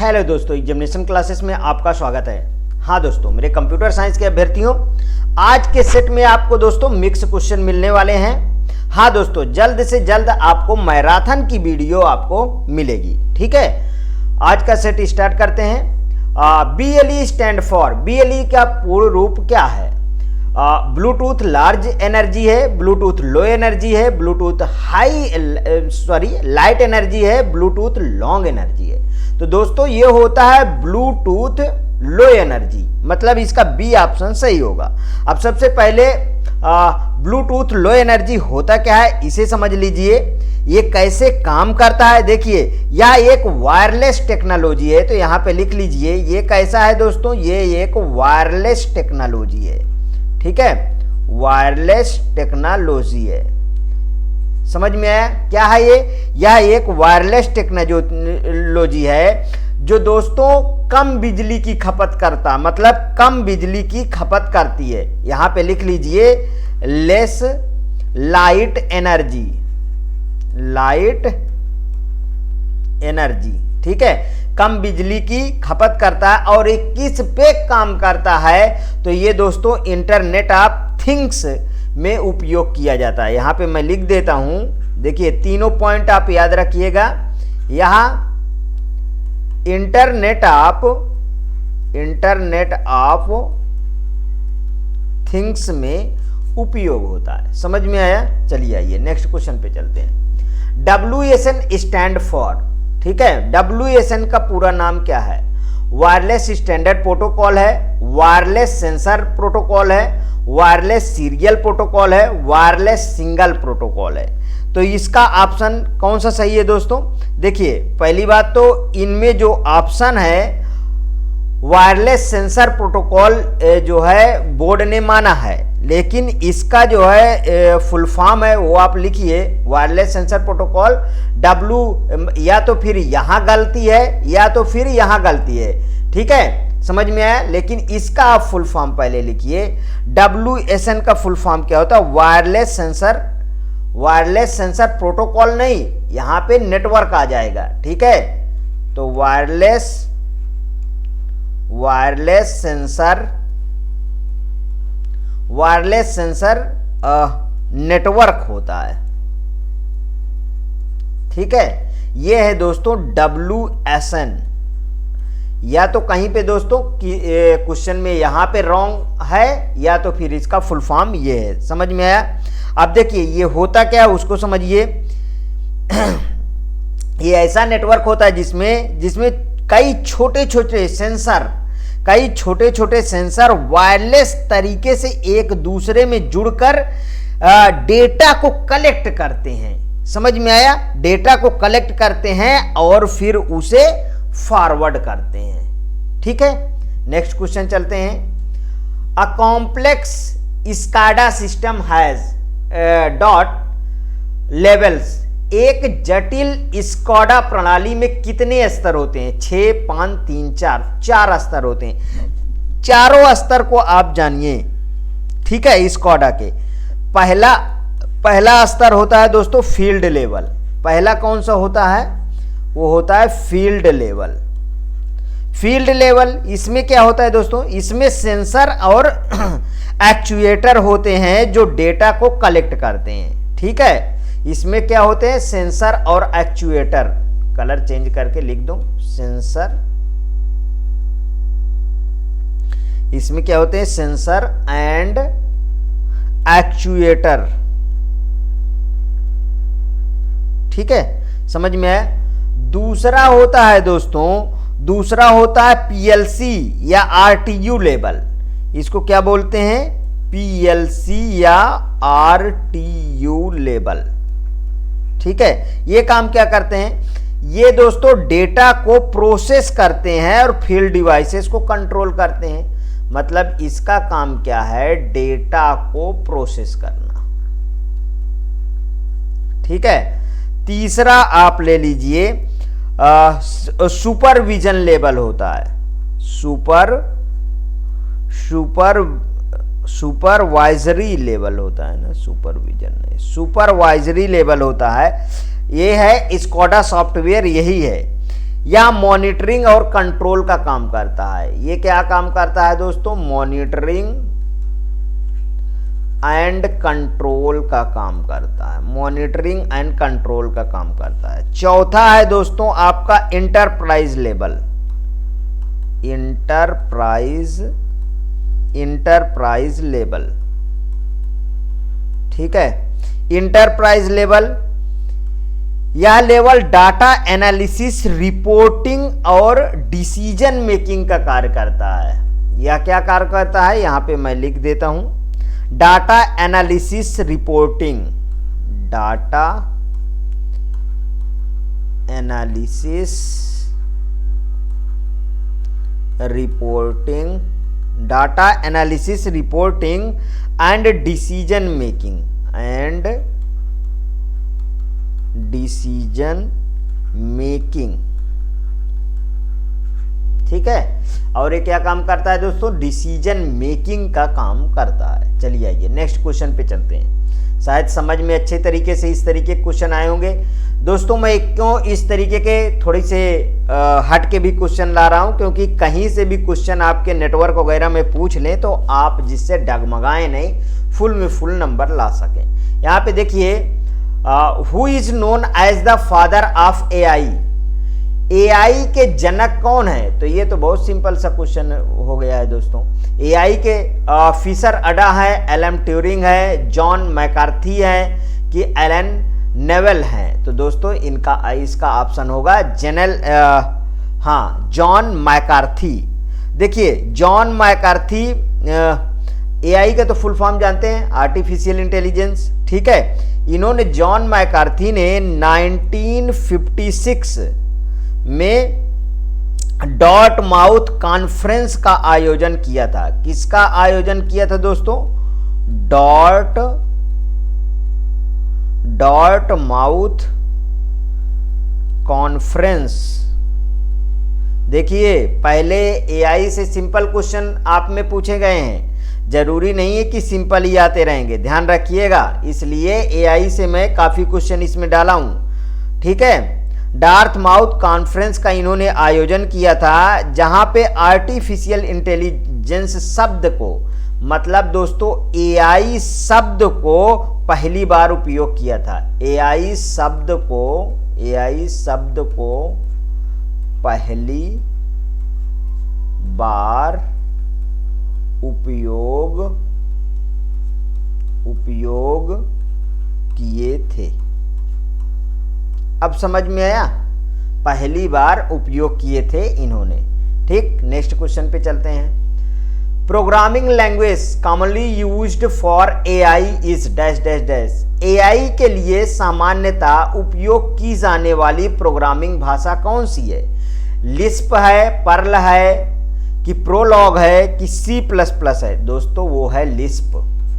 Hello दोस्तों, examination classes में आपका स्वागत है। हाँ दोस्तों, मेरे कंप्यूटर साइंस के अभ्यर्थियों, आज के सेट में आपको दोस्तों मिक्स क्वेश्चन मिलने वाले हैं। हाँ दोस्तों, जल्द से जल्द आपको मैराथन की वीडियो आपको मिलेगी। ठीक है, आज का सेट स्टार्ट करते हैं। BLE स्टैंड फॉर, BLE का पूर्ण रूप क्या है? ब्लूटूथ लार्ज एनर्जी है, ब्लूटूथ लो एनर्जी है, ब्लूटूथ लाइट एनर्जी है, ब्लूटूथ लॉन्ग एनर्जी है। तो दोस्तों ये होता है ब्लूटूथ लो एनर्जी, मतलब इसका बी ऑप्शन सही होगा। अब सबसे पहले ब्लूटूथ लो एनर्जी होता क्या है इसे समझ लीजिए, ये कैसे काम करता है। देखिए, यह एक वायरलेस टेक्नोलॉजी है, तो यहां पे लिख लीजिए ये कैसा है दोस्तों, ये एक वायरलेस टेक्नोलॉजी है। ठीक है, वायरलेस टेक्नोलॉजी है। समझ में आया क्या है ये? यह एक वायरलेस टेक्नोलॉजी है जो दोस्तों कम बिजली की खपत करता, मतलब कम बिजली की खपत करती है। यहां पे लिख लीजिए less light energy, light energy. ठीक है, कम बिजली की खपत करता है। और ये किस पे काम करता है? तो ये दोस्तों इंटरनेट ऑफ थिंग्स में उपयोग किया जाता है। यहां पे मैं लिख देता हूं, देखिए तीनों पॉइंट आप याद रखिएगा। यहां इंटरनेट ऑफ थिंग्स में उपयोग होता है। समझ में आया? चलिए आइए नेक्स्ट क्वेश्चन पे चलते हैं। WSN स्टैंड फॉर, ठीक है, WSN का पूरा नाम क्या है? वायरलेस स्टैंडर्ड प्रोटोकॉल है, वायरलेस सेंसर प्रोटोकॉल है, वायरलेस सीरियल प्रोटोकॉल है, वायरलेस सिंगल प्रोटोकॉल है। तो इसका ऑप्शन कौन सा सही है दोस्तों? देखिए, पहली बात तो इनमें जो ऑप्शन है वायरलेस सेंसर प्रोटोकॉल जो है बोर्ड ने माना है, लेकिन इसका जो है फुल फॉर्म है वो आप लिखिए वायरलेस सेंसर प्रोटोकॉल। या तो फिर यहां गलती है या तो फिर यहां गलती है। ठीक है, समझ में आया? लेकिन इसका आप फुल फॉर्म पहले लिखिए। WSN का फुल फॉर्म क्या होता है? वायरलेस सेंसर प्रोटोकॉल नहीं, यहां पे नेटवर्क आ जाएगा। ठीक है, तो वायरलेस सेंसर नेटवर्क होता है। ठीक है, यह है दोस्तों WSN। या तो कहीं पे दोस्तों क्वेश्चन में यहां पे रॉन्ग है या तो फिर इसका फुल फॉर्म ये है। समझ में आया? अब देखिए ये होता क्या है उसको समझिए। ये ऐसा नेटवर्क होता है जिसमें कई छोटे छोटे सेंसर वायरलेस तरीके से एक दूसरे में जुड़कर डेटा को कलेक्ट करते हैं। समझ में आया? डेटा को कलेक्ट करते हैं और फिर उसे फॉरवर्ड करते हैं। ठीक है, नेक्स्ट क्वेश्चन चलते हैं। A complex SCADA system has dot levels. एक जटिल स्काडा प्रणाली में कितने स्तर होते हैं? 6, 5, 3, 4 स्तर होते हैं। चारों स्तर को आप जानिए। ठीक है, स्काडा के पहला स्तर होता है दोस्तों फील्ड लेवल। पहला कौन सा होता है? वो होता है फील्ड लेवल। फील्ड लेवल इसमें क्या होता है दोस्तों? इसमें सेंसर और एक्चुएटर होते हैं जो डेटा को कलेक्ट करते हैं। ठीक है, इसमें क्या होते हैं? सेंसर और एक्चुएटर। कलर चेंज करके लिख दो, सेंसर। इसमें क्या होते हैं? Sensor and actuator. ठीक है, समझ में आया? दूसरा होता है दोस्तों, दूसरा होता है PLC या RTU लेवल। इसको क्या बोलते हैं? PLC या RTU लेवल। ठीक है, ये काम क्या करते हैं? ये दोस्तों डेटा को प्रोसेस करते हैं और फील्ड डिवाइसेस को कंट्रोल करते हैं। मतलब इसका काम क्या है? डेटा को प्रोसेस करना। ठीक है, तीसरा आप ले लीजिए सुपरविजन लेवल होता है। सुपरवाइजरी लेवल होता है ना, सुपरविजन नहीं, सुपरवाइजरी लेवल होता है। ये है स्कॉडा सॉफ्टवेयर, यही है। या मॉनिटरिंग और कंट्रोल का काम करता है। ये क्या काम करता है दोस्तों? मॉनिटरिंग एंड कंट्रोल का काम करता है। मॉनिटरिंग एंड कंट्रोल का काम करता है। चौथा है दोस्तों आपका इंटरप्राइज लेवल। इंटरप्राइज लेवल, ठीक है। इंटरप्राइज लेवल, यह लेवल डाटा एनालिसिस, रिपोर्टिंग और डिसीजन मेकिंग का कार्य करता है। यह क्या कार्य करता है? यहां पे मैं लिख देता हूं, data analysis reporting, data analysis reporting, data analysis reporting and decision making, ठीक है। और ये क्या काम करता है दोस्तों? डिसीजन मेकिंग का काम करता है। चलिए आइए नेक्स्ट क्वेश्चन पे चलते हैं। शायद समझ में अच्छे तरीके से इस तरीके के क्वेश्चन आए होंगे दोस्तों। मैं क्यों इस तरीके के थोड़ी से हट के भी क्वेश्चन ला रहा हूं, क्योंकि कहीं से भी क्वेश्चन आपके नेटवर्क वगैरह में पूछ लें तो आप जिससे डगमगाएं नहीं, फुल में फुल नंबर ला सकें। यहाँ पे देखिए, who is known as the father of AI. AI के जनक कौन है? तो ये तो बहुत सिंपल सा क्वेश्चन हो गया है दोस्तों। एआई के फिशर अडा है, एलन ट्यूरिंग है, जॉन मैकार्थी है कि एलन नेवेल हैं? तो दोस्तों इसका ऑप्शन होगा जॉन मैकार्थी। देखिए जॉन मैकार्थी, एआई का तो फुल फॉर्म जानते हैं, आर्टिफिशियल इंटेलिजेंस, ठीक है। इन्होंने जॉन मैकार्थी ने 1956 में डॉट माउथ कॉन्फ्रेंस का आयोजन किया था। किसका आयोजन किया था दोस्तों? Dot mouth conference. देखिए पहले एआई से सिंपल क्वेश्चन आप में पूछे गए हैं, जरूरी नहीं है कि सिंपल ही आते रहेंगे, ध्यान रखिएगा। इसलिए एआई से मैं काफी क्वेश्चन इसमें डाला हूं, ठीक है। डार्थ माउथ कॉन्फ्रेंस का इन्होंने आयोजन किया था, जहां पे आर्टिफिशियल इंटेलिजेंस शब्द को, मतलब दोस्तों एआई शब्द को पहली बार उपयोग किया था। एआई शब्द को पहली बार उपयोग किए थे। अब समझ में आया? पहली बार उपयोग किए थे इन्होंने, ठीक। नेक्स्ट क्वेश्चन पे चलते हैं। Programming language commonly used for AI is dash dash dash. AI के लिए सामान्यतः उपयोग की जाने वाली प्रोग्रामिंग भाषा कौन सी है? लिस्प है, पर्ल है कि प्रोलॉग है कि C++ है? दोस्तों वो है लिस्प,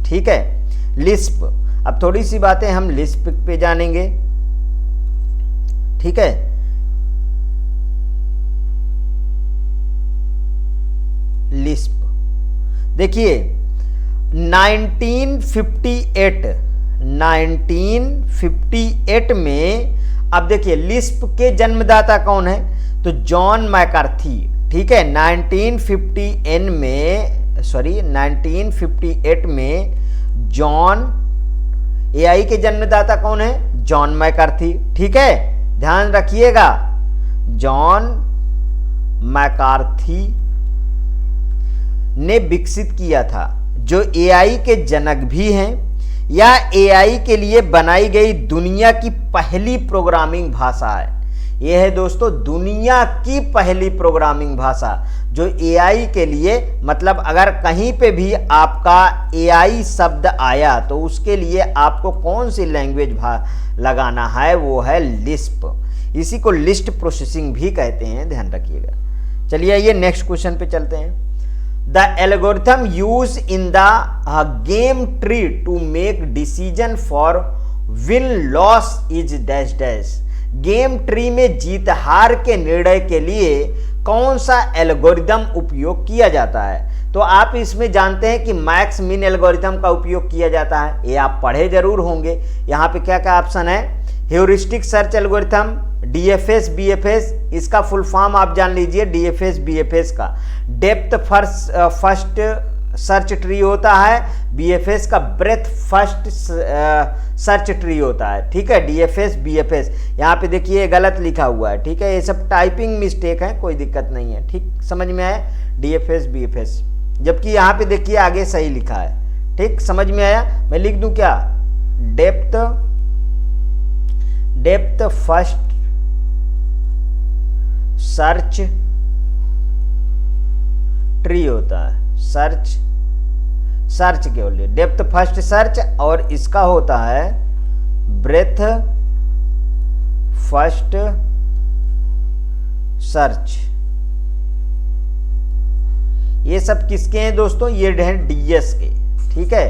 ठीक है, लिस्प। अब थोड़ी सी बातें हम लिस्प पे जानेंगे, ठीक है। लिस्प देखिए 1958 में, अब देखिए लिस्प के जन्मदाता कौन है? तो जॉन मैकार्थी, ठीक है। 1958 में एआई के जन्मदाता कौन है? जॉन मैकार्थी, ठीक है, ध्यान रखिएगा। जॉन मैकार्थी ने विकसित किया था, जो एआई के जनक भी हैं, या एआई के लिए बनाई गई दुनिया की पहली प्रोग्रामिंग भाषा है। यह है दोस्तों दुनिया की पहली प्रोग्रामिंग भाषा, जो एआई के लिए, मतलब अगर कहीं पे भी आपका एआई शब्द आया तो उसके लिए आपको कौन सी लैंग्वेज लगाना है? वो है लिस्प। इसी को लिस्ट प्रोसेसिंग भी कहते हैं, ध्यान रखिएगा। चलिए ये नेक्स्ट क्वेश्चन पे चलते हैं। The algorithm use in the game tree to make decision for win loss is dash dash. Game tree में जीत हार के निर्णय के लिए कौन सा एल्गोरिथम उपयोग किया जाता है? तो आप इसमें जानते हैं कि मैक्स मिन एल्गोरिथम का उपयोग किया जाता है, ये आप पढ़े जरूर होंगे। यहाँ पे क्या क्या ऑप्शन है? Heuristic search algorithm, DFS BFS, इसका फुल फॉर्म आप जान लीजिए DFS BFS का। डेप्थ फर्स्ट सर्च ट्री होता है, BFS का ब्रेथ फर्स्ट सर्च ट्री होता है। ठीक है, DFS BFS। यहाँ पे देखिए गलत लिखा हुआ है, ठीक है, ये सब टाइपिंग मिस्टेक है, कोई दिक्कत नहीं है। ठीक, समझ में आया, DFS BFS, जबकि यहाँ पे देखिए आगे सही लिखा है। ठीक, समझ में आया। मैं लिख दूं क्या, डेप्थ फर्स्ट सर्च ट्री होता है, सर्च केवल डेप्थ फर्स्ट सर्च, और इसका होता है ब्रेथ फर्स्ट सर्च। ये सब किसके हैं दोस्तों, ये हैं DS के। ठीक है,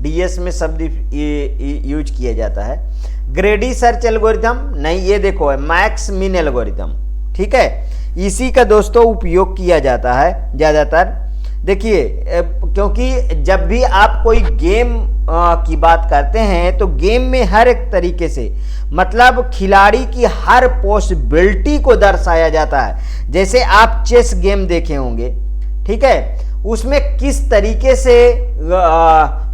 DS में शब्द यूज किया जाता है। ग्रेडी सर्च एल्गोरिथम नहीं, ये देखो है मैक्स मिन एल्गोरिथम। ठीक है, इसी का दोस्तों उपयोग किया जाता है ज़्यादातर। देखिए, क्योंकि जब भी आप कोई गेम की बात करते हैं तो गेम में हर एक तरीके से, मतलब खिलाड़ी की हर पॉसिबिलिटी को दर्शाया जाता है। जैसे आप चेस गेम देखे होंगे, ठीक है, उसमें किस तरीके से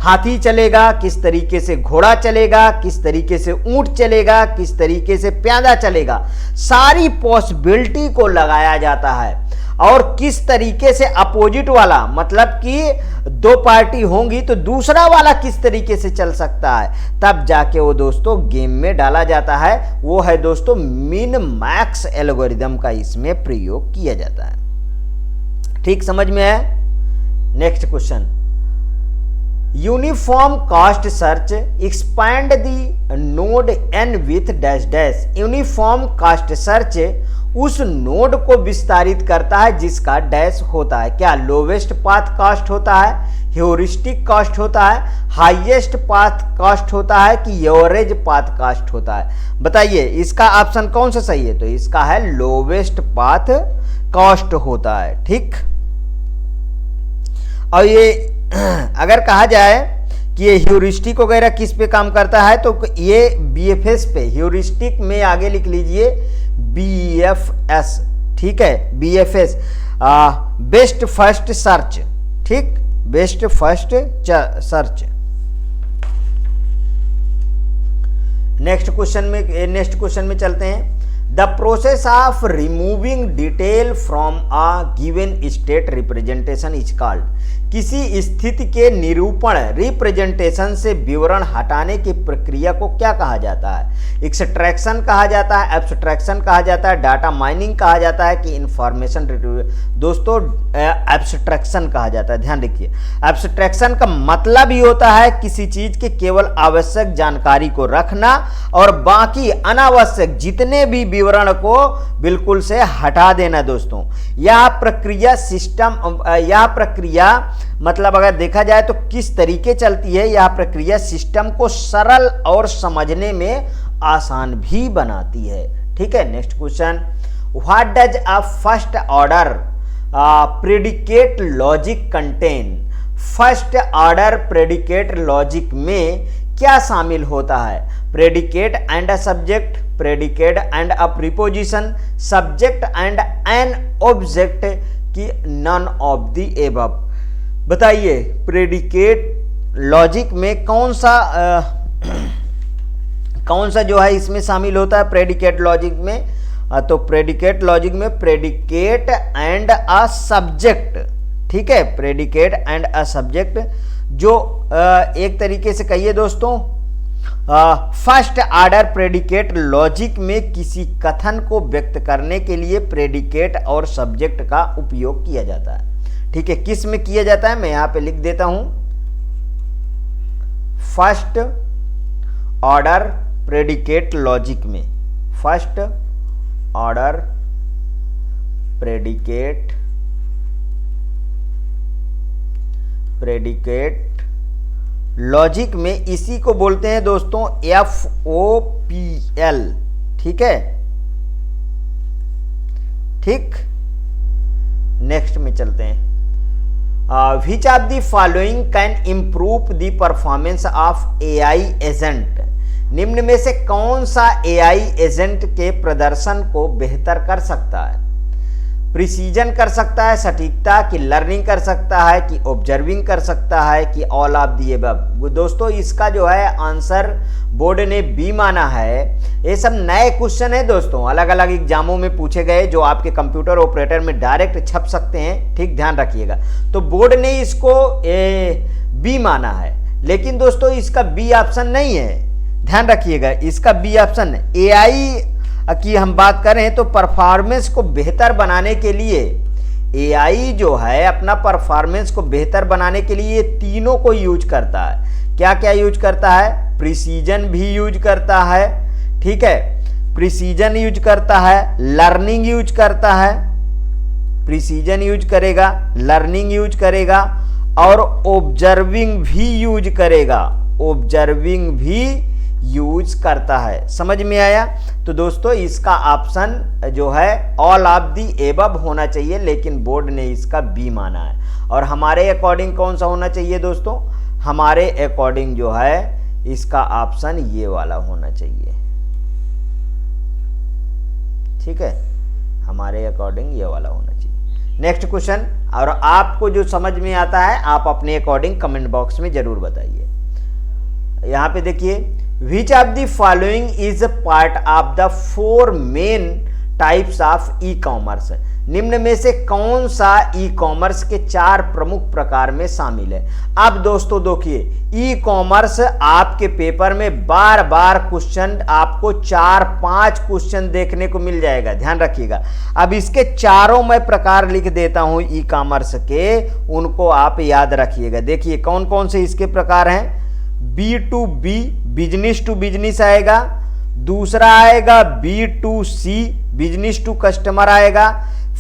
हाथी चलेगा, किस तरीके से घोड़ा चलेगा, किस तरीके से ऊंट चलेगा, किस तरीके से प्यादा चलेगा, सारी पॉसिबिलिटी को लगाया जाता है। और किस तरीके से अपोजिट वाला, मतलब कि दो पार्टी होंगी तो दूसरा वाला किस तरीके से चल सकता है, तब जाके वो दोस्तों गेम में डाला जाता है। वो है दोस्तों मिन मैक्स एल्गोरिदम का इसमें प्रयोग किया जाता है। ठीक, समझ में है। Next question, uniform cost search expand the node n with dash dash. Uniform cost search उस नोड को विस्तारित करता है जिसका डैश होता है। क्या लोवेस्ट पाथ कास्ट होता है, ह्यूरिस्टिक कास्ट होता है, हाईएस्ट पाथ कास्ट होता है कि एवरेज पाथ कास्ट होता है? बताइए, इसका ऑप्शन कौन सा सही है? तो इसका है लोवेस्ट पाथ कास्ट होता है। ठीक, और ये अगर कहा जाए कि ये ह्यूरिस्टिक वगैरह किस पे काम करता है, तो ये BFS पे, ह्यूरिस्टिक में आगे लिख लीजिए BFS। ठीक है, BFS बेस्ट फर्स्ट सर्च। ठीक, best first search. Next question में चलते हैं। The process of removing detail from a given state representation is called. किसी स्थिति के निरूपण रिप्रेजेंटेशन से विवरण हटाने की प्रक्रिया को क्या कहा जाता है? एक्सट्रैक्शन कहा जाता है, एब्स्ट्रैक्शन कहा जाता है, डाटा माइनिंग कहा जाता है कि इंफॉर्मेशन रिट्रीवल? दोस्तों एब्स्ट्रैक्शन कहा जाता है, ध्यान रखिए। एब्स्ट्रैक्शन का मतलब ही होता है किसी चीज के केवल आवश्यक जानकारी को रखना और बाकी अनावश्यक जितने भी विवरण को बिल्कुल से हटा देना। दोस्तों यह प्रक्रिया मतलब अगर देखा जाए तो किस तरीके चलती है, यह प्रक्रिया सिस्टम को सरल और समझने में आसान भी बनाती है। ठीक है, next question, what does a first order predicate logic contain? First order predicate logic में क्या शामिल होता है? Predicate and a subject, predicate and a preposition, subject and an object की नन ऑफ द एबव? बताइए, प्रेडिकेट लॉजिक में कौन सा जो है इसमें शामिल होता है प्रेडिकेट लॉजिक में? तो प्रेडिकेट लॉजिक में प्रेडिकेट एंड अ सब्जेक्ट। ठीक है, प्रेडिकेट एंड अ सब्जेक्ट, जो एक तरीके से कहिए दोस्तों, फर्स्ट ऑर्डर प्रेडिकेट लॉजिक में किसी कथन को व्यक्त करने के लिए प्रेडिकेट और सब्जेक्ट का उपयोग किया जाता है। ठीक है, किस में किया जाता है? मैं यहां पे लिख देता हूं, फर्स्ट ऑर्डर प्रेडिकेट लॉजिक में। फर्स्ट ऑर्डर प्रेडिकेट लॉजिक में इसी को बोलते हैं दोस्तों FOPL। ठीक है, ठीक, नेक्स्ट में चलते हैं। Which of the following can improve the performance of AI agent? निम्न में से कौन सा एआई एजेंट के प्रदर्शन को बेहतर कर सकता है? प्रिसीजन कर सकता है, सटीकता की, लर्निंग कर सकता है कि ऑब्जर्विंग कर सकता है कि ऑल ऑफ दी अबव। दोस्तों इसका जो है आंसर बोर्ड ने बी माना है। ये सब नए क्वेश्चन है दोस्तों, अलग अलग एग्जामों में पूछे गए जो आपके कंप्यूटर ऑपरेटर में डायरेक्ट छप सकते हैं, ठीक ध्यान रखिएगा। तो बोर्ड ने इसको बी माना है, लेकिन दोस्तों इसका बी ऑप्शन नहीं है, ध्यान रखिएगा, इसका बी ऑप्शन है। एआई की हम बात करें तो परफॉर्मेंस को बेहतर बनाने के लिए एआई जो है अपना परफॉर्मेंस को बेहतर बनाने के लिए तीनों को यूज करता है। क्या क्या यूज करता है? प्रिसीजन भी यूज करता है, ठीक है, प्रिसीजन यूज करता है, लर्निंग यूज करता है, प्रिसीजन यूज करेगा, लर्निंग यूज करेगा और ऑब्जर्विंग भी यूज करेगा, ऑब्जर्विंग भी यूज करता है। समझ में आया? तो दोस्तों इसका ऑप्शन जो है ऑल ऑफ दी एबव होना चाहिए, लेकिन बोर्ड ने इसका बी माना है। और हमारे अकॉर्डिंग कौन सा होना चाहिए दोस्तों? हमारे अकॉर्डिंग जो है इसका ऑप्शन ये वाला होना चाहिए, ठीक है, हमारे अकॉर्डिंग ये वाला होना चाहिए। नेक्स्ट क्वेश्चन, और आपको जो समझ में आता है आप अपने अकॉर्डिंग कमेंट बॉक्स में जरूर बताइए। यहां पे देखिए, Which of the following is a part of the 4 main types of e-commerce? निम्न में से कौन सा ई कॉमर्स के 4 प्रमुख प्रकार में शामिल है? अब दोस्तों देखिए, ई कॉमर्स आपके पेपर में बार बार क्वेश्चन, आपको 4-5 क्वेश्चन देखने को मिल जाएगा, ध्यान रखिएगा। अब इसके चारों मैं प्रकार लिख देता हूं ई कॉमर्स के, उनको आप याद रखिएगा। देखिए कौन कौन से इसके प्रकार हैं। B2B, बिजनेस टू बिजनेस आएगा, दूसरा आएगा B2C, बिजनेस टू कस्टमर आएगा,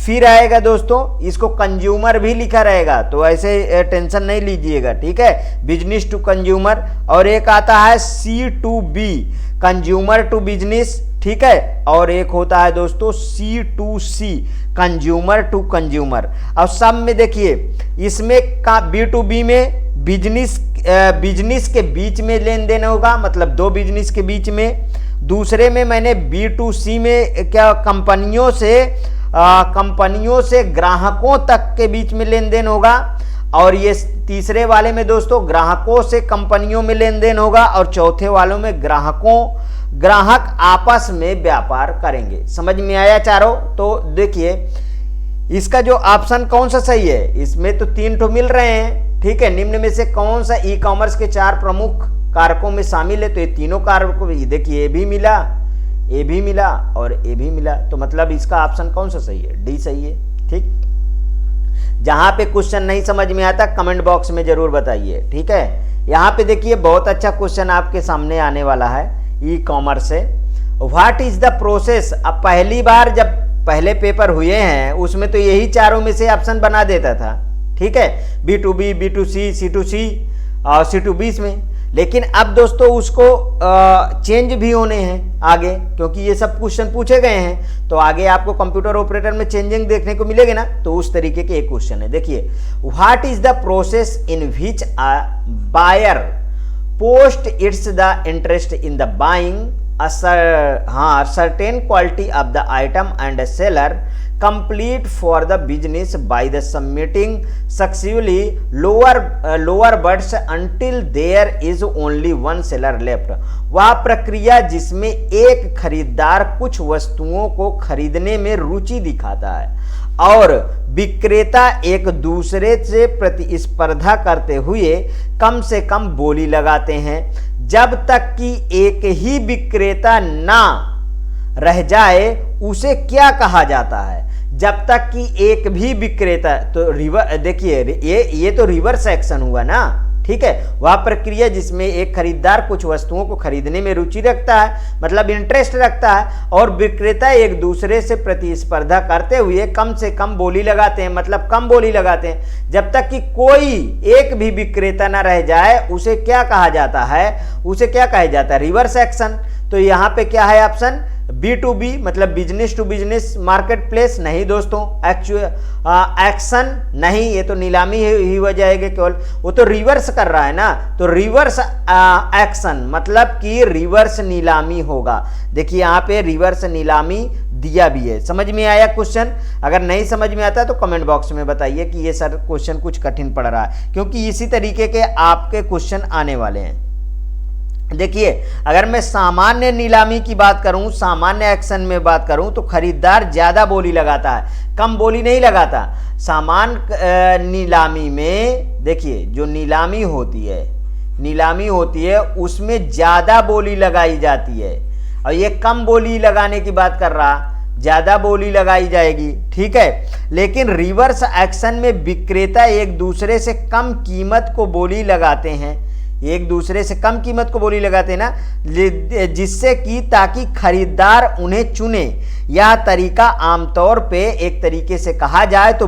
फिर आएगा दोस्तों इसको कंज्यूमर भी लिखा रहेगा, तो ऐसे टेंशन नहीं लीजिएगा, ठीक है, बिजनेस टू कंज्यूमर। और एक आता है C2B, कंज्यूमर टू बिजनेस, ठीक है, और एक होता है दोस्तों C2C, कंज्यूमर टू कंज्यूमर। अब सब में देखिए, इसमें का B2B में बिजनेस के बीच में लेन देन होगा, मतलब 2 बिजनेस के बीच में। दूसरे में मैंने B2C में क्या कंपनियों से ग्राहकों तक के बीच में लेन देन होगा, और ये तीसरे वाले में दोस्तों ग्राहकों से कंपनियों में लेन देन होगा, और चौथे वालों में ग्राहक आपस में व्यापार करेंगे। समझ में आया चारों? तो देखिए इसका जो ऑप्शन कौन सा सही है, इसमें तो 3 ठो मिल रहे हैं, ठीक है। निम्न में से कौन सा ई कॉमर्स के 4 प्रमुख कारकों में शामिल है? तो ये तीनों कारकों, देखिए ए भी मिला, ए भी मिला और ए भी मिला, तो मतलब इसका ऑप्शन कौन सा सही है? डी सही है, ठीक। जहां पे क्वेश्चन नहीं समझ में आता कमेंट बॉक्स में जरूर बताइए, ठीक है। यहाँ पे देखिए बहुत अच्छा क्वेश्चन आपके सामने आने वाला है ई कॉमर्स से। What is the process? अब पहली बार जब पहले पेपर हुए हैं उसमें तो यही चारों में से ऑप्शन बना देता था, ठीक है, B2B, B2C, C2C और C2B में। लेकिन अब दोस्तों उसको चेंज भी होने हैं आगे, क्योंकि ये सब क्वेश्चन पूछे गए हैं, तो आगे आपको कंप्यूटर ऑपरेटर में चेंजिंग देखने को मिलेगी ना, तो उस तरीके के एक क्वेश्चन है। देखिए, what is the process in which a buyer post its the interest in the buying certain quality of the item and a seller complete for the business by the submitting successively lower bids until there is only one seller left। वह प्रक्रिया जिसमें एक खरीदार कुछ वस्तुओं को खरीदने में रुचि दिखाता है और विक्रेता एक दूसरे से प्रतिस्पर्धा करते हुए कम से कम बोली लगाते हैं, जब तक कि एक ही विक्रेता ना रह जाए उसे क्या कहा जाता है? जब तक कि एक भी विक्रेता, तो रिवर देखिए ये तो रिवर्स एक्शन हुआ ना, ठीक है। वह प्रक्रिया जिसमें एक खरीदार कुछ वस्तुओं को खरीदने में रुचि रखता है, मतलब इंटरेस्ट रखता है, और विक्रेता एक दूसरे से प्रतिस्पर्धा करते हुए कम से कम बोली लगाते हैं, मतलब कम बोली लगाते हैं, जब तक कि कोई एक भी विक्रेता ना रह जाए, उसे क्या कहा जाता है? उसे क्या कहा जाता है? Reverse action. तो यहाँ पे क्या है ऑप्शन B2B, मतलब business to business market place नहीं दोस्तों, एक्शन नहीं, ये तो नीलामी ही हो जाएगी केवल, वो तो रिवर्स कर रहा है ना, तो रिवर्स एक्शन मतलब कि रिवर्स नीलामी होगा। देखिए यहाँ पे रिवर्स नीलामी दिया भी है। समझ में आया क्वेश्चन? अगर नहीं समझ में आता तो कमेंट बॉक्स में बताइए कि ये सर क्वेश्चन कुछ कठिन पड़ रहा है, क्योंकि इसी तरीके के आपके क्वेश्चन आने वाले हैं। देखिए अगर मैं सामान्य नीलामी की बात करूं, सामान्य एक्शन में बात करूं, तो खरीदार ज्यादा बोली लगाता है, कम बोली नहीं लगाता। सामान्य नीलामी में देखिए जो नीलामी होती है उसमें ज्यादा बोली लगाई जाती है, और ये कम बोली लगाने की बात कर रहा, ज्यादा बोली लगाई जाएगी, ठीक है। लेकिन रिवर्स एक्शन में विक्रेता एक दूसरे से कम कीमत को बोली लगाते हैं, एक दूसरे से कम कीमत को बोली लगाते हैं ना, जिससे कि ताकि खरीदार उन्हें चुने। यह तरीका आमतौर पे एक तरीके से कहा जाए तो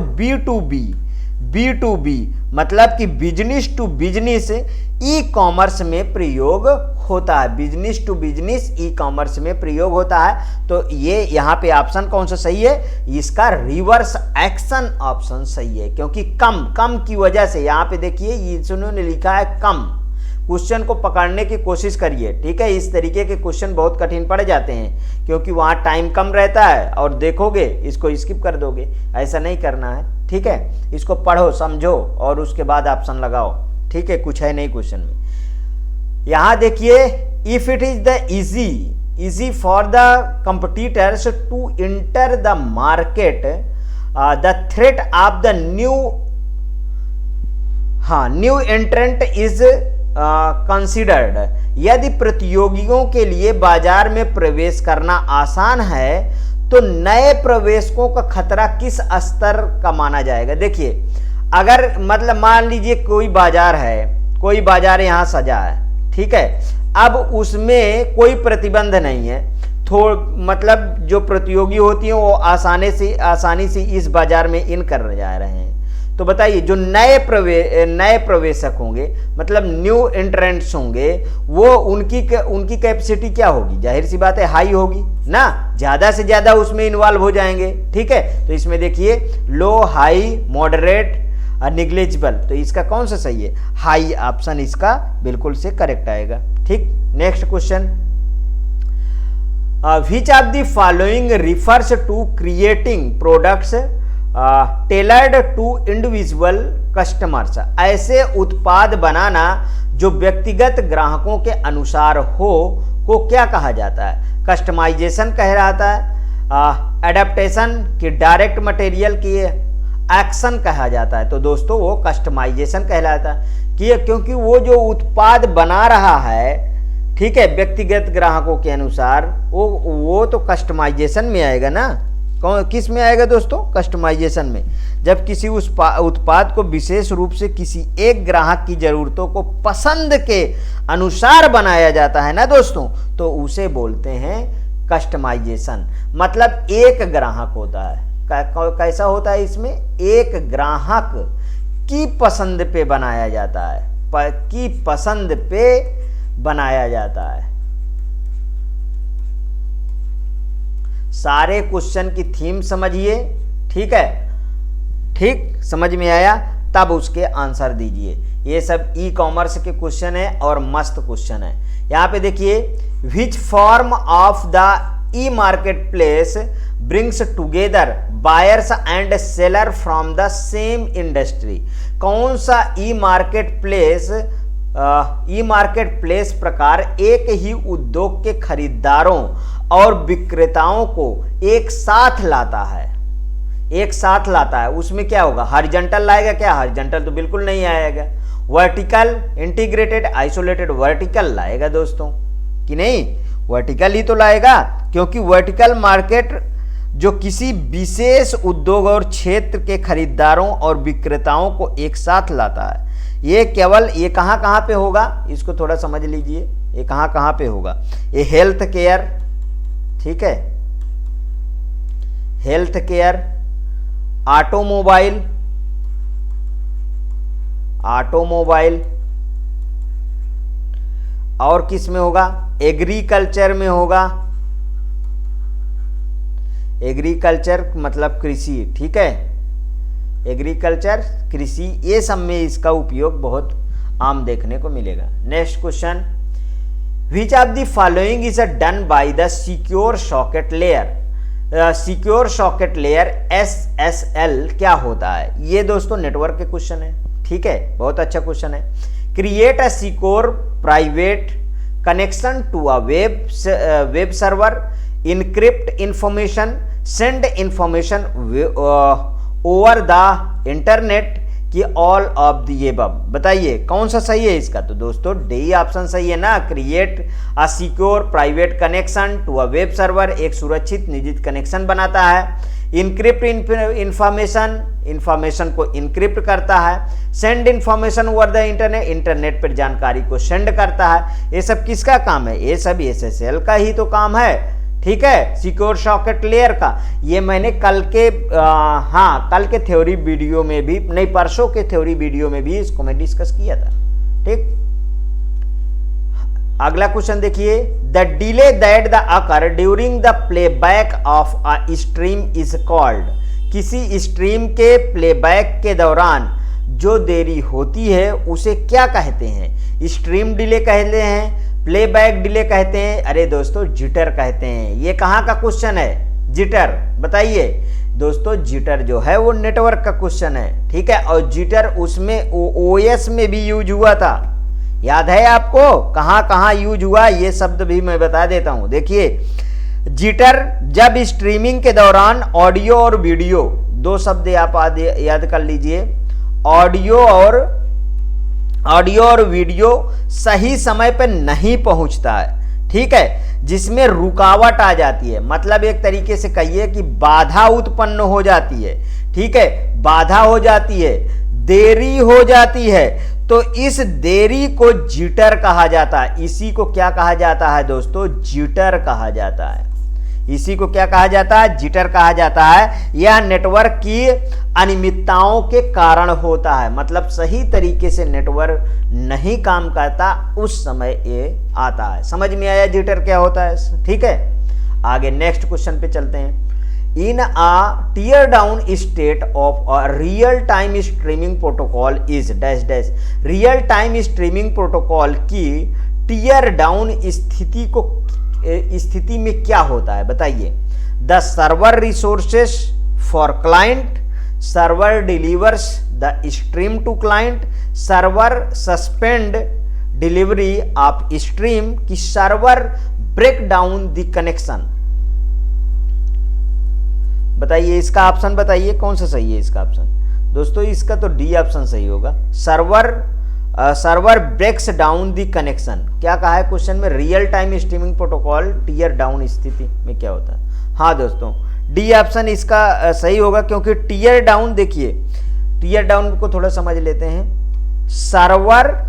B2B मतलब कि business to business e commerce में प्रयोग होता है, business to business e commerce में प्रयोग होता है। तो ये यहाँ पे ऑप्शन कौन सा सही है? इसका रिवर्स एक्शन ऑप्शन सही है, क्योंकि कम की वजह से यहाँ पे देखिए इन्होंने लिखा है कम। क्वेश्चन को पकड़ने की कोशिश करिए, ठीक है। इस तरीके के क्वेश्चन बहुत कठिन पड़ जाते हैं, क्योंकि वहाँ टाइम कम रहता है और देखोगे इसको स्किप कर दोगे, ऐसा नहीं करना है, ठीक है। इसको पढ़ो समझो और उसके बाद ऑप्शन लगाओ, ठीक है। कुछ है नहीं क्वेश्चन में। यहाँ देखिए, if it is the easy for the competitors to enter the market, the threat of the new entrant is considered. यदि प्रतियोगियों के लिए बाजार में प्रवेश करना आसान है तो नए प्रवेशकों का खतरा किस स्तर का माना जाएगा? देखिए अगर मतलब मान लीजिए कोई बाजार यहाँ सजा है, ठीक है। अब उसमें कोई प्रतिबंध नहीं है, मतलब जो प्रतियोगी होती हैं वो आसानी से इस बाजार में इन कर जा रहे हैं। तो बताइए जो नए प्रवेशक होंगे, मतलब न्यू एंट्रेंट्स होंगे, वो उनकी कैपेसिटी क्या होगी? जाहिर सी बात है हाई होगी ना, ज्यादा से ज्यादा उसमें इन्वॉल्व हो जाएंगे, ठीक है। तो इसमें देखिए लो, हाई, मॉडरेट, निग्लिजिबल, तो इसका कौन सा सही है? हाई ऑप्शन इसका बिल्कुल से करेक्ट आएगा, ठीक। Next question, which of the following refers to creating products tailored to individual customers? ऐसे उत्पाद बनाना जो व्यक्तिगत ग्राहकों के अनुसार हो को क्या कहा जाता है? कस्टमाइजेशन कह रहा था, एडेप्टेशन की डायरेक्ट मटेरियल की एक्शन कहा जाता है। तो दोस्तों वो कस्टमाइजेशन कहलाता है, क्योंकि वो जो उत्पाद बना रहा है, ठीक है, व्यक्तिगत ग्राहकों के अनुसार, वो तो कस्टमाइजेशन में आएगा ना। किस में आएगा दोस्तों? कस्टमाइजेशन में। जब किसी उस उत्पाद को विशेष रूप से किसी एक ग्राहक की जरूरतों को पसंद के अनुसार बनाया जाता है ना दोस्तों, तो उसे बोलते हैं कस्टमाइजेशन। मतलब एक ग्राहक होता है, कैसा होता है इसमें? एक ग्राहक की पसंद पे बनाया जाता है, की पसंद पे बनाया जाता है। सारे क्वेश्चन की थीम समझिए, ठीक है, ठीक समझ में आया तब उसके आंसर दीजिए। ये सब ई कॉमर्स के क्वेश्चन है और मस्त क्वेश्चन है। यहाँ पे देखिए, which form of the E market place brings together buyers and seller from the same industry? कौन सा ई मार्केट प्लेस प्रकार एक ही उद्योग के खरीदारों और विक्रेताओं को एक साथ लाता है? उसमें क्या होगा? हॉरिजॉन्टल लाएगा क्या? हॉरिजॉन्टल तो बिल्कुल नहीं आएगा। वर्टिकल, इंटीग्रेटेड, आइसोलेटेड, वर्टिकल लाएगा दोस्तों कि नहीं? वर्टिकल ही तो लाएगा, क्योंकि वर्टिकल मार्केट जो किसी विशेष उद्योग और क्षेत्र के खरीदारों और विक्रेताओं को एक साथ लाता है। ये कहाँ पे होगा? इसको थोड़ा समझ लीजिए, ये कहाँ पे होगा? ये हेल्थ केयर, ठीक है, हेल्थ केयर, ऑटोमोबाइल, और किस में होगा, एग्रीकल्चर में होगा, एग्रीकल्चर मतलब कृषि, ठीक है, एग्रीकल्चर कृषि, ये सब में इसका उपयोग बहुत आम देखने को मिलेगा। Next question, which of the following is done by the secure socket layer. Secure socket layer SSL क्या होता है, ये दोस्तों नेटवर्क के क्वेश्चन है, ठीक है, बहुत अच्छा क्वेश्चन है। Create a secure private connection to a web server, encrypt information, send information over the internet की ऑल ऑफ द एबव। बताइए कौन सा सही है इसका, तो दोस्तों डी ऑप्शन सही है ना, create a secure private connection to a web server, एक सुरक्षित निजी कनेक्शन बनाता है, इनक्रिप्ट इंफॉर्मेशन को इनक्रिप्ट करता है, send information over the internet, internet पर जानकारी को सेंड करता है। ये सब किसका काम है, ये सब SSL का ही तो काम है, ठीक है, सिक्योर सॉकेट लेयर का। ये मैंने कल के थ्योरी वीडियो में भी, नहीं परसों के थ्योरी वीडियो में भी इसको मैं डिस्कस किया था, ठीक। अगला क्वेश्चन देखिए, the delay that the occur during the playback of a stream is called. किसी स्ट्रीम के प्लेबैक के दौरान जो देरी होती है उसे क्या कहते हैं, स्ट्रीम डिले कहते हैं, प्लेबैक डिले कहते हैं, अरे दोस्तों जिटर कहते हैं। ये कहाँ का क्वेश्चन है, जिटर, बताइए दोस्तों, जिटर जो है वो नेटवर्क का क्वेश्चन है, ठीक है, और जिटर उसमें OS में भी यूज हुआ था, याद है आपको, कहाँ कहाँ यूज हुआ ये शब्द भी मैं बता देता हूं। देखिए जिटर जब स्ट्रीमिंग के दौरान ऑडियो और वीडियो, दो शब्द आप याद कर लीजिए, ऑडियो और वीडियो सही समय पर नहीं पहुंचता है, ठीक है, जिसमें रुकावट आ जाती है, मतलब एक तरीके से कहिए कि बाधा उत्पन्न हो जाती है, ठीक है, बाधा हो जाती है, देरी हो जाती है, तो इस देरी को जिटर कहा जाता है। इसी को क्या कहा जाता है दोस्तों, जिटर कहा जाता है। इसी को क्या कहा जाता है, जिटर कहा जाता है। यह नेटवर्क की अनियमितताओं के कारण होता है, मतलब सही तरीके से नेटवर्क नहीं काम करता उस समय ये आता है। समझ में आया जिटर क्या होता है, ठीक है। आगे नेक्स्ट क्वेश्चन पे चलते हैं। इन a tear down state of a real time streaming protocol is dash dash। Real time streaming protocol की टीयर डाउन स्थिति में क्या होता है, बताइए। The server resources for client, server delivers the stream to client, server suspend delivery of stream, की server break down the connection. बताइए इसका ऑप्शन, बताइए कौन सा सही है इसका ऑप्शन। दोस्तों इसका तो डी ऑप्शन सही होगा, server breaks down the connection. क्या कहा है क्वेश्चन में, real time streaming protocol tear down स्थिति में क्या होता है। हाँ दोस्तों डी ऑप्शन इसका सही होगा, क्योंकि टीयर डाउन, देखिए टीयर डाउन को थोड़ा समझ लेते हैं। सर्वर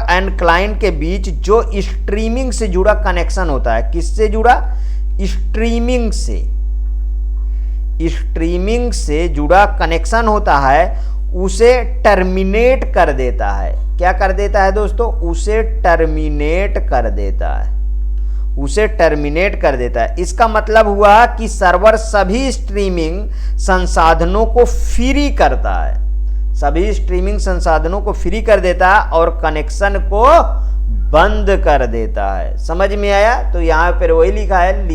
एंड क्लाइंट के बीच जो स्ट्रीमिंग से जुड़ा कनेक्शन होता है, किससे जुड़ा, स्ट्रीमिंग से जुड़ा कनेक्शन होता है, उसे टर्मिनेट कर देता है। क्या कर देता है दोस्तों, उसे टर्मिनेट कर देता है। इसका मतलब हुआ कि सर्वर सभी स्ट्रीमिंग संसाधनों को फ्री करता है, सभी स्ट्रीमिंग संसाधनों को फ्री कर देता है और कनेक्शन को बंद कर देता है। समझ में आया। तो यहाँ पर वही लिखा है,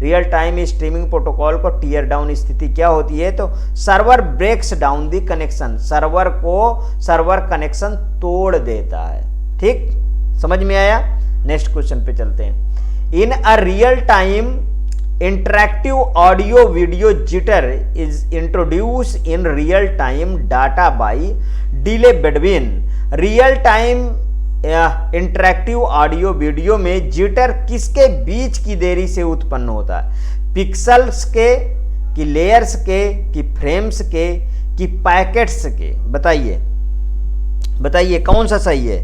रियल टाइम स्ट्रीमिंग प्रोटोकॉल को टीयर डाउन स्थिति क्या होती है, तो server breaks down the connection, server connection तोड़ देता है। ठीक, समझ में आया। नेक्स्ट क्वेश्चन पे चलते हैं। In a real time interactive audio video jitter is introduce in real time data by delay between. Real time interactive audio video में जिटर किसके बीच की देरी से उत्पन्न होता है, पिक्सल्स के, कि लेयर्स के, कि फ्रेम्स के, कि पैकेट्स के। बताइए कौन सा सही है।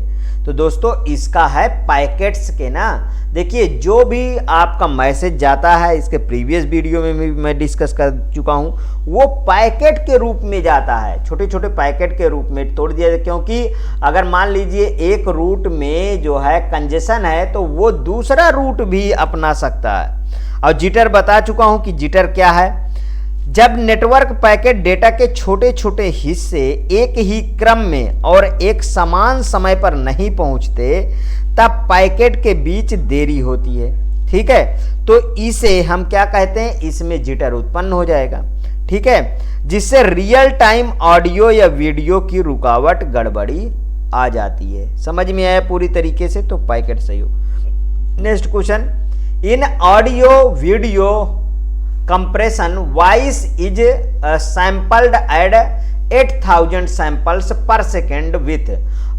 तो दोस्तों इसका है पैकेट्स के ना। देखिए जो भी आपका मैसेज जाता है, इसके प्रीवियस वीडियो में भी मैं डिस्कस कर चुका हूं, वो पैकेट के रूप में जाता है, छोटे छोटे पैकेट के रूप में तोड़ दिया जाए। क्योंकि अगर मान लीजिए एक रूट में जो है कंजेशन है तो वो दूसरा रूट भी अपना सकता है। और जिटर बता चुका हूं कि जिटर क्या है। जब नेटवर्क पैकेट डेटा के छोटे छोटे हिस्से एक ही क्रम में और एक समान समय पर नहीं पहुंचते तब पैकेट के बीच देरी होती है। ठीक है, तो इसे हम क्या कहते हैं, इसमें जिटर उत्पन्न हो जाएगा। ठीक है, जिससे रियल टाइम ऑडियो या वीडियो की रुकावट गड़बड़ी आ जाती है। समझ में आया पूरी तरीके से, तो पैकेट सही हो। Next question, in audio video compression voice is sampled at 8000 samples per second with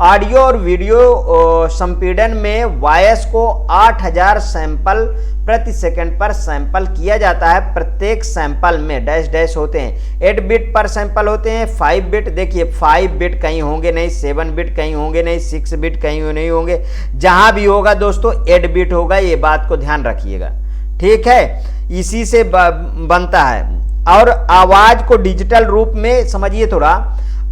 audio और वीडियो संपीड़न में वॉइस को 8000 सैंपल प्रति सेकंड पर सैंपल किया जाता है। प्रत्येक सैंपल में डैश डैश होते हैं, 8 बिट पर सैंपल होते हैं, 5 बिट। देखिए 5 बिट कहीं होंगे नहीं, 7 बिट कहीं होंगे नहीं, 6 बिट कहीं नहीं होंगे, जहां भी होगा दोस्तों 8 बिट होगा, ये बात को ध्यान रखिएगा। ठीक है, इसी से बनता है। और आवाज को डिजिटल रूप में, समझिए थोड़ा,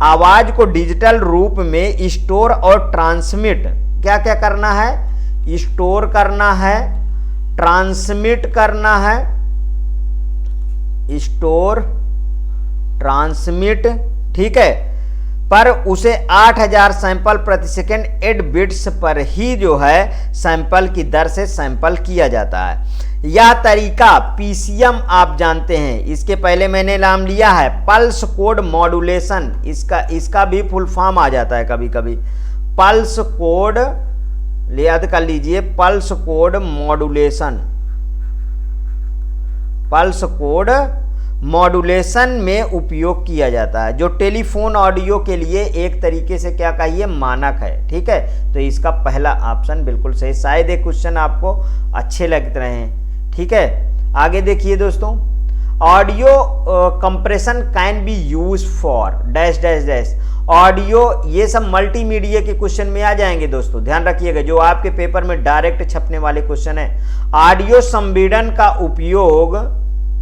आवाज को डिजिटल रूप में स्टोर और ट्रांसमिट, क्या क्या करना है, स्टोर करना है, ट्रांसमिट करना है, स्टोर ट्रांसमिट। ठीक है, पर उसे 8000 सैंपल प्रति सेकंड 8 बिट्स पर ही जो है सैंपल की दर से सैंपल किया जाता है। यह तरीका पीसीएम आप जानते हैं, इसके पहले मैंने नाम लिया है पल्स कोड मॉड्यूलेशन। इसका भी फुल फॉर्म आ जाता है कभी कभी, पल्स कोड, याद कर लीजिए, pulse code modulation. Pulse code modulation में उपयोग किया जाता है, जो टेलीफोन ऑडियो के लिए एक तरीके से क्या कहिए, मानक है। ठीक है, तो इसका पहला ऑप्शन बिल्कुल सही। शायद ये क्वेश्चन आपको अच्छे लग रहे हैं। ठीक है, आगे देखिए दोस्तों, audio compression can be use for dash dash dash audio. ये सब मल्टीमीडिया के क्वेश्चन में आ जाएंगे दोस्तों, ध्यान रखिएगा, जो आपके पेपर में डायरेक्ट छपने वाले क्वेश्चन है। ऑडियो संपीड़न का उपयोग,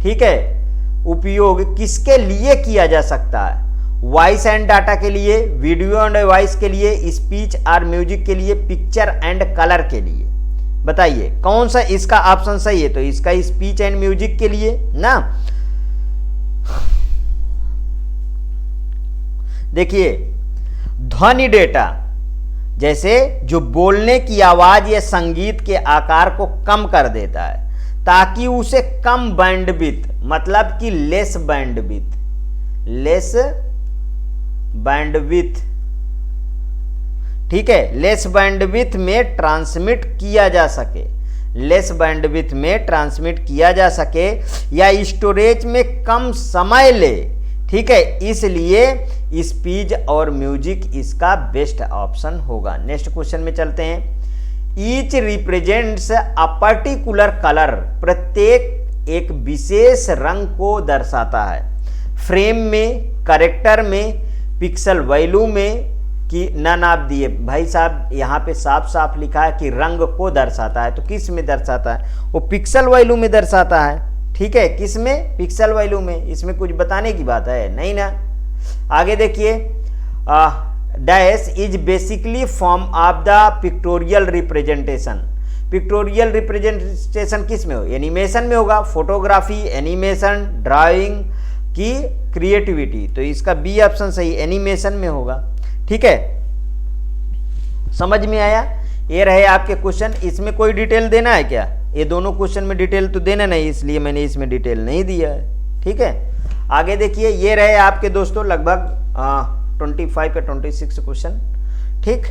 ठीक है, उपयोग किसके लिए किया जा सकता है, वॉइस एंड डाटा के लिए, वीडियो एंड वॉइस के लिए, स्पीच और म्यूजिक के लिए, पिक्चर एंड कलर के लिए। बताइए कौन सा इसका ऑप्शन सही है, तो इसका स्पीच एंड म्यूजिक के लिए ना। देखिए ध्वनि डेटा, जैसे जो बोलने की आवाज या संगीत के आकार को कम कर देता है ताकि उसे कम बैंडविड्थ, मतलब कि लेस बैंडविड्थ, ठीक है, लेस बैंडविड्थ में ट्रांसमिट किया जा सके, लेस बैंडविड्थ में ट्रांसमिट किया जा सके, या स्टोरेज में कम समय ले। ठीक है, इसलिए स्पीच और म्यूजिक इसका बेस्ट ऑप्शन होगा। नेक्स्ट क्वेश्चन में चलते हैं। Each represents a particular colour, प्रत्येक एक विशेष रंग को दर्शाता है। फ्रेम में, कैरेक्टर में, पिक्सल वैल्यू में, कि नन आप दिए भाई साहब, यहाँ पे साफ साफ लिखा है कि रंग को दर्शाता है, तो किस में दर्शाता है, वो पिक्सल वैल्यू में दर्शाता है। ठीक है, किस में, पिक्सल वैल्यू में। इसमें कुछ बताने की बात है नहीं ना। आगे देखिए, dash is basically form of the pictorial representation. Pictorial representation किस में हो, एनिमेशन में होगा, फोटोग्राफी, एनिमेशन, ड्राइंग की क्रिएटिविटी, तो इसका बी ऑप्शन सही, एनिमेशन में होगा। ठीक है, समझ में आया। ये रहे आपके क्वेश्चन। इसमें कोई डिटेल देना है क्या, ये दोनों क्वेश्चन में डिटेल तो देना नहीं, इसलिए मैंने इसमें डिटेल नहीं दिया है। ठीक है, आगे देखिए, ये रहे आपके दोस्तों लगभग 25 या 26 क्वेश्चन। ठीक,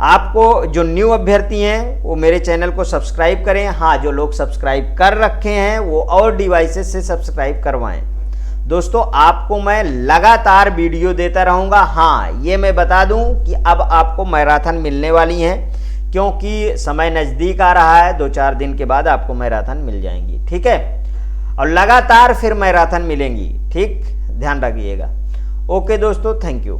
आपको जो न्यू अभ्यर्थी हैं वो मेरे चैनल को सब्सक्राइब करें। हाँ, जो लोग सब्सक्राइब कर रखे हैं वो और डिवाइसेस से सब्सक्राइब करवाएं। दोस्तों आपको मैं लगातार वीडियो देता रहूँगा। हाँ, ये मैं बता दूं कि अब आपको मैराथन मिलने वाली हैं, क्योंकि समय नज़दीक आ रहा है। 2-4 दिन के बाद आपको मैराथन मिल जाएंगी। ठीक है, और लगातार फिर मैराथन मिलेंगी। ठीक, ध्यान रखिएगा। ओके दोस्तों, थैंक यू।